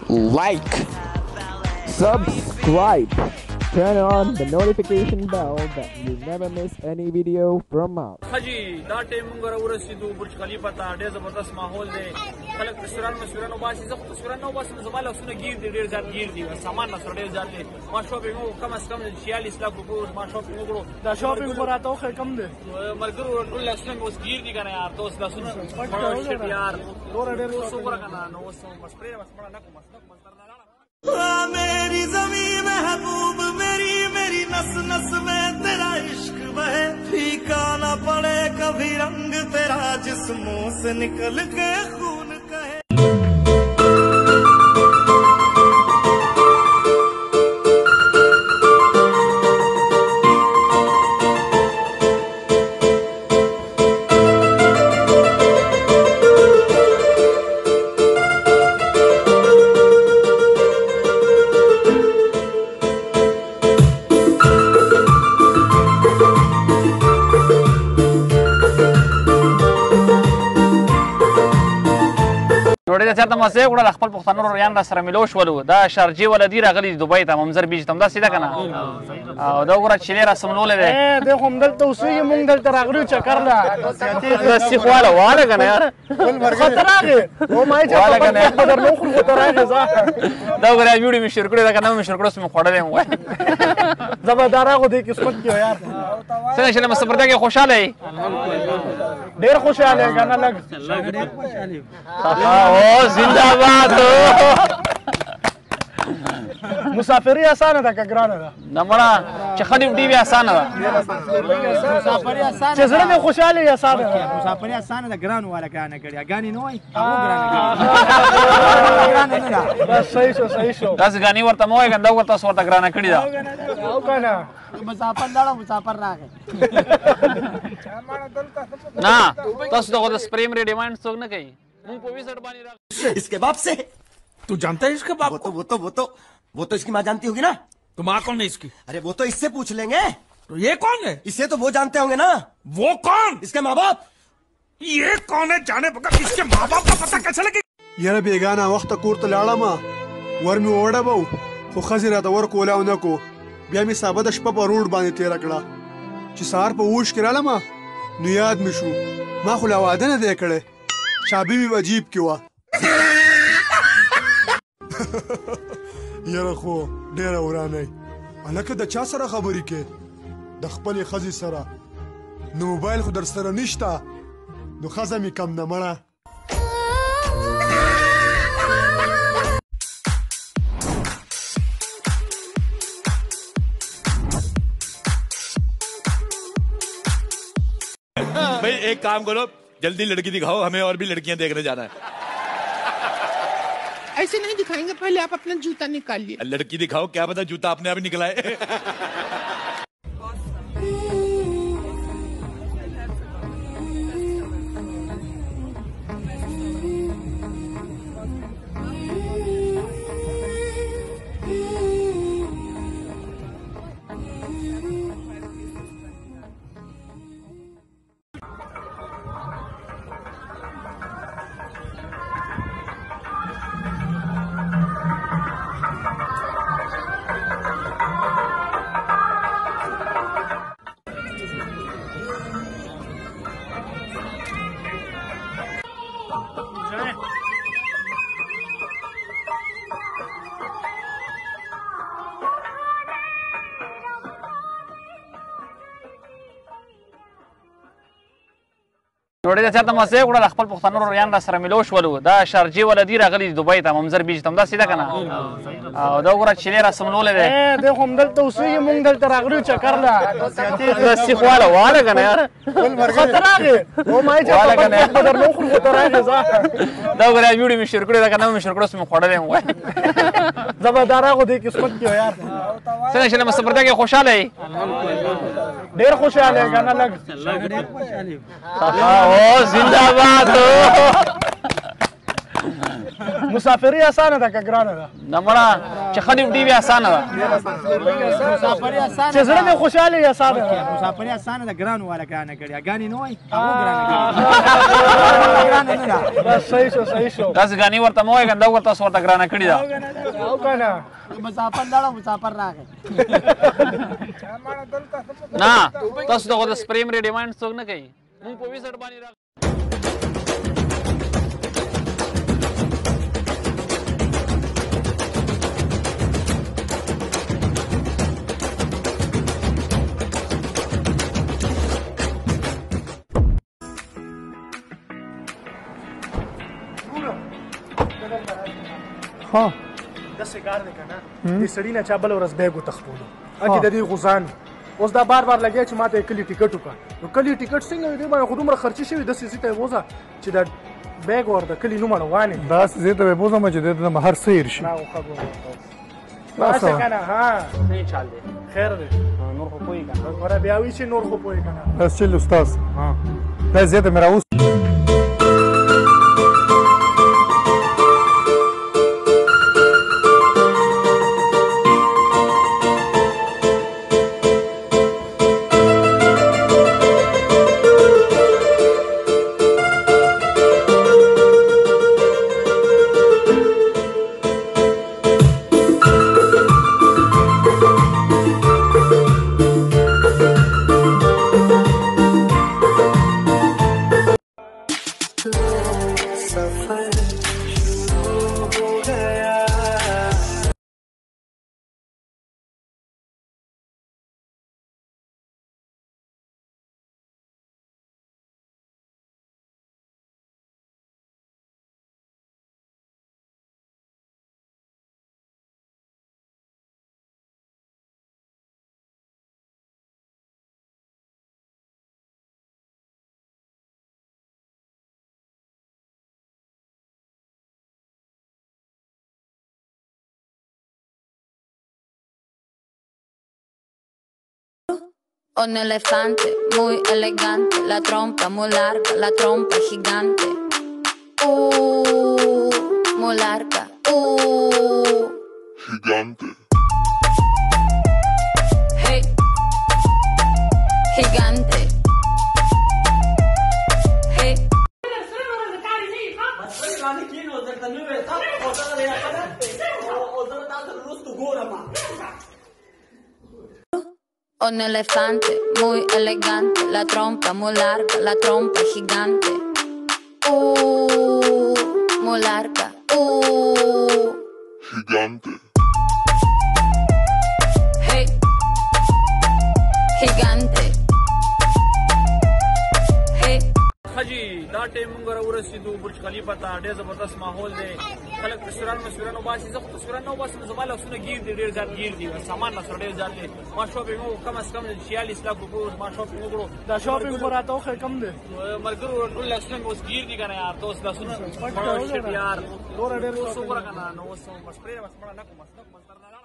like, subscribe, turn on the notification bell that you never miss any video from us. Haji, da time moga ورسېدو برج خلیفه ته ډېر زبردست ماحول دی خلک تصویرونه وباسي زه خو تصویرونه نه وباسم زما لاسونه ګیر دي ډېر زیات ګیر دي سامان راسره ډېر زیات دی ما شاپینګ وکړو کم از کم 46 لک روپیو ما شاپینګ وکړو دا شاپینګ خو راته وښیه کم دی ملګرو ټول لاسونه مې اوس ګیر دي که نه یار ته اوس لاسونه یار دومره ډېر اوس وګوره که نه نو اوس بس پرېږده بس مړه نه کوم मेरी ज़मीं महबूब मेरी मेरी नस नस में तेरा इश्क बहे फीका ना पड़े कभी रंग तेरा जिस्मों से निकल के खून कहे ډېر چېرته مسې وکړل خپل پښتانه روریان را سره ملو شولو دا شارجې ولدي راغلي دي دوبۍ ته ممزر بیچ ته همداسې ده که نه او دا وګوره چیلې را سملولی دی دی خو همدلته اوسېږي مونږ دلته راغلي یو چکر له سیخ واله واله که نه یار خو ته راغې ومایي چې خپل به درنه وخورو خو ته راغې ځه دا وګوره ویډیو مې شیر کړې ده که نه مې شیر کړو اوس مې خوړلی یم وایي زه به دا راغو دی قسمت کې یار څنګه چې له مسافرتیا کې خوشحاله یې ډېر خوشحاله یې که نه لږ او زنده باد مسافري اسانه ده که ګرانه ده نه مړه چې ښه ډیوټي وي اسانه ده چې زړه مې خوشحاله وي اسانه ده مسافري اسانه ده ګران والا ګرانه کړي ګانې نه وایي هغه ګرانه نه ده بس صحیح شو صحیح شو داسې ګانې ورته مه وایه کنده ورته اوس ورته ګرانه کړې ده او که نه مسافر لاړه مسافر راغی نه تاسو دغه د سپریم ریډیمانډ څوک نه کوي مونږ په 20 باندې راغلي इसके बाप से तू जानता है इसके बाप को? वो तो इसकी माँ जानती होगी ना तो माँ कौन है इसकी? अरे वो तो इससे पूछ लेंगे तो ये कौन है? इसे तो वो जानते होंगे ना वो कौन? इसके माँ बाप ये कौन है जाने बगा इसके माँ बाप का पता कैसे लगे? یاره بیګانه وخت کور ته لاړم ور مې وړه بو خو خزر راته ور کولاو نه کو بیا مې سابه د شپه په روډ باندې تیر کړه چې سهار په ووش کې رالم نو یاد مې شو ما خو لا واده نه دی کړی شابه مې عجیب کې وه یاره خو ډېره ورانۍ هلکه د چا سره خبرې کې د خپلې ښځې سره نو موبایل خو در سره نشته نو ښځه مې کم نه مړه भाई एक काम करो जल्दी लड़की दिखाओ हमें और भी लड़कियां देखने जाना है ऐसे नहीं दिखाएंगे पहले आप अपना जूता निकालिए लड़की दिखाओ क्या पता जूता अपने आप ही निकला है ډېر چېرته مسې وکړل خپل پښتانه روریان را سره ملو شولو دا شارجې ولدي راغلي دي دوبۍ ته ممزر بیچ ته همداسې ده که نه او دا وګوره چیلې را سملولی دی دی خو همدلته اوسېږي مونږ دلته راغلي یو چکر له سیخ واله واله که نه یار خو ته راغې ومایي چې خپل به درنه وخورو خو ته راغې ځه دا وګوره ویډیو مې شیر کړې ده که نه مې شیر کړو اوس مې خوړلی یم وایي زه به دا راغو دی قسمت کې یار څنګه چې له مسافرتیا کې خوشحاله یې ډېر خوشحاله یې که نه لږ او زنده باد مسافري اسانه ده که ګرانه ده نه مړه چې ښه ډیوټي وي اسانه ده مسافري اسانه چې زړه دې خوشحاله وي اسانه ده مسافري اسانه ده ګران والا ګرانه کړي اګانی نه وای هغه ګرانه نه ده بس صحیح شو داسې ګانې ورته مه وایه کنده ورته ورته ګرانه کړې ده او کنه مسافر لاړو مسافر راغی نه تاسو دغه د سپرې مرې ډیمانډ څوک نه کوي مونږ په 20 باندې راغلو ها داسې کار دی که نه دې سړي نه چا بله ورځ بیګ وتښتولو اکې د دې غوزان اوس دا بار بار لګیا چې ما ته یې کلي ټیکټ وکړه نو کلي ټیکټ څنګه وي دې باندې خو دومره خرچې شوي داسې ځای ته یې بوځه چې دا بیګ ور د کلي نوم روانې داسې ځای ته به بوځم چې دې ته مهر څه هېر شي نه خو باسه که نه ها نه چال دی خیر دی نور خو پوهېږي که نه ګوره بیا وایي چې نور خو پوهېږي که نه بس چل استاد دا ځای ته مې راوست Un elefante muy elegante, la trompa muy larga, la trompa gigante. Muy larga. Gigante. Hey. Gigante. Hey. Un elefante muy elegante, la trompa muy larga, la trompa gigante. Muy larga. Gigante. Hey. Gigante. Hey. حجی دا ټیم موږ راورسېدو برج خلیفه ته ډېر زبردست ماحول دی خلک تصویران مسویران وباسي زه خو تصویران نه وباسم زما لاسونه ګیر دي ډېر زیات ګیر دي سامان راسره ډېر زیات دی ما شاپینګ وکړو کم از کم 46 لک روپیو ما شاپینګ وکړو دا شاپینګ خو راته وښیه کم دی ملګرو ټول لاسونه مې اوس ګیر دي که نه یار ته اوس لاسونه یار نور ډېر اوس وګوره که نه نو اوس سپرې بس مړه نه کوم